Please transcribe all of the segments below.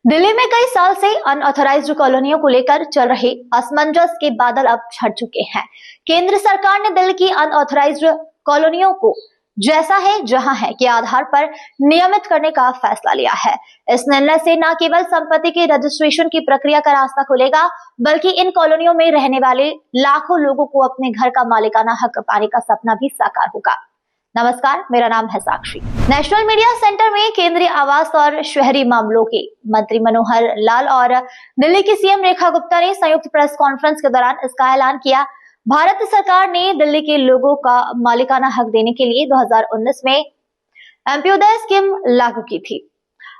दिल्ली में कई साल से अनऑथराइज्ड कॉलोनियों को लेकर चल रहे असमंजस के बादल अब छट चुके हैं। केंद्र सरकार ने दिल्ली की अनऑथराइज्ड कॉलोनियों को जैसा है जहां है के आधार पर नियमित करने का फैसला लिया है। इस निर्णय से न केवल संपत्ति के रजिस्ट्रेशन की प्रक्रिया का रास्ता खुलेगा, बल्कि इन कॉलोनियों में रहने वाले लाखों लोगों को अपने घर का मालिकाना हक पाने का सपना भी साकार होगा। नमस्कार, मेरा नाम है साक्षी। नेशनल मीडिया सेंटर में केंद्रीय आवास और शहरी मामलों के मंत्री मनोहर लाल और दिल्ली की सीएम रेखा गुप्ता ने संयुक्त प्रेस कॉन्फ्रेंस के दौरान इसका ऐलान किया। भारत सरकार ने दिल्ली के लोगों का मालिकाना हक देने के लिए 2019 में एमपीउदय स्कीम लागू की थी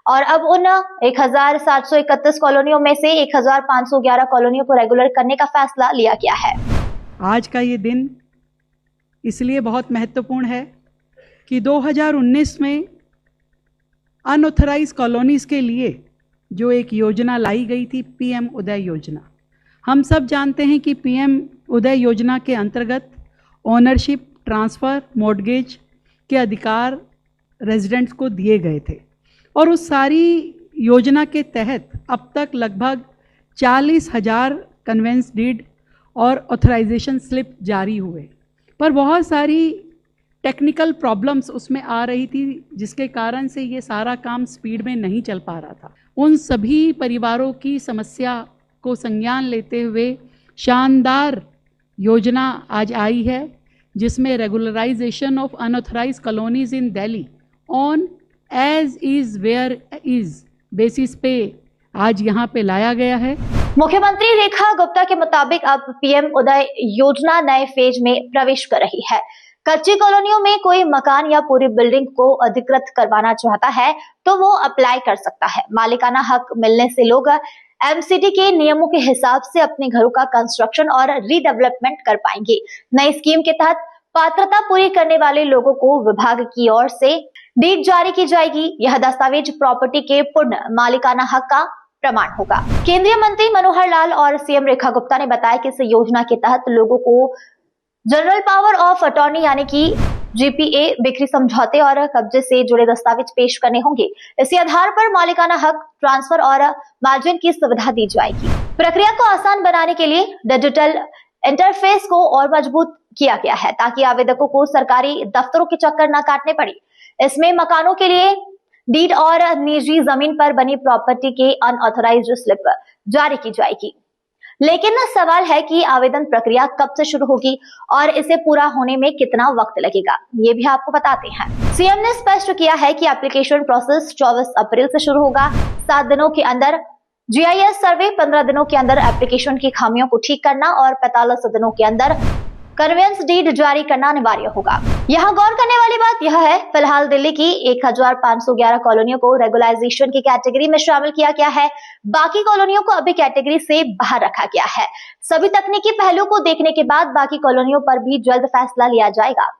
और अब उन 1731 कॉलोनियों में से 1511 कॉलोनियों को रेगुलर करने का फैसला लिया गया है। आज का ये दिन इसलिए बहुत महत्वपूर्ण है कि 2019 में अनऑथराइज कॉलोनीज़ के लिए जो एक योजना लाई गई थी, पीएम उदय योजना। हम सब जानते हैं कि पीएम उदय योजना के अंतर्गत ओनरशिप, ट्रांसफ़र, मॉर्गेज के अधिकार रेजिडेंट्स को दिए गए थे और उस सारी योजना के तहत अब तक लगभग 40,000 कन्वेंस डीड और ऑथराइजेशन स्लिप जारी हुए, पर बहुत सारी टेक्निकल प्रॉब्लम्स उसमें आ रही थी, जिसके कारण से ये सारा काम स्पीड में नहीं चल पा रहा था। उन सभी परिवारों की समस्या को संज्ञान लेते हुए शानदार योजना आज आई है, जिसमें regularisation of unauthorised colonies in Delhi on as is where is basis पे आज यहाँ पे लाया गया है। मुख्यमंत्री रेखा गुप्ता के मुताबिक अब पीएम उदय योजना नए फेज में प्रवेश कर रही है। कच्ची कॉलोनियों में कोई मकान या पूरी बिल्डिंग को अधिकृत करवाना चाहता है तो वो अप्लाई कर सकता है। मालिकाना हक मिलने से लोग एमसीडी के नियमों के हिसाब से अपने घरों का कंस्ट्रक्शन और रीडेवलपमेंट कर पाएंगे। नई स्कीम के तहत पात्रता पूरी करने वाले लोगों को विभाग की ओर से डीड जारी की जाएगी। यह दस्तावेज प्रॉपर्टी के पूर्ण मालिकाना हक का प्रमाण होगा। केंद्रीय मंत्री मनोहर लाल और सीएम रेखा गुप्ता ने बताया कि इस योजना के तहत लोगों को जनरल पावर ऑफ अटॉर्नी यानी कि जीपीए, बिक्री समझौते और कब्जे से जुड़े दस्तावेज पेश करने होंगे। इसी आधार पर मालिकाना हक, ट्रांसफर और मार्जिन की सुविधा दी जाएगी। प्रक्रिया को आसान बनाने के लिए डिजिटल इंटरफेस को और मजबूत किया गया है ताकि आवेदकों को सरकारी दफ्तरों के चक्कर न काटने पड़े। इसमें मकानों के लिए डीड और निजी जमीन पर बनी प्रॉपर्टी के अनऑथराइज्ड स्लिप जारी की जाएगी। लेकिन सवाल है कि आवेदन प्रक्रिया कब से शुरू होगी और इसे पूरा होने में कितना वक्त लगेगा, ये भी आपको बताते हैं। सीएम ने स्पष्ट किया है कि एप्लीकेशन प्रोसेस 24 अप्रैल से शुरू होगा। 7 दिनों के अंदर जीआईएस सर्वे, 15 दिनों के अंदर एप्लीकेशन की खामियों को ठीक करना और 45 दिनों के अंदर कन्वेंस डीड जारी करना अनिवार्य होगा। यहाँ गौर करने वाली बात यह है, फिलहाल दिल्ली की 1511 कॉलोनियों को रेगुलाइजेशन की कैटेगरी में शामिल किया गया है। बाकी कॉलोनियों को अभी कैटेगरी से बाहर रखा गया है। सभी तकनीकी पहलू को देखने के बाद बाकी कॉलोनियों पर भी जल्द फैसला लिया जाएगा।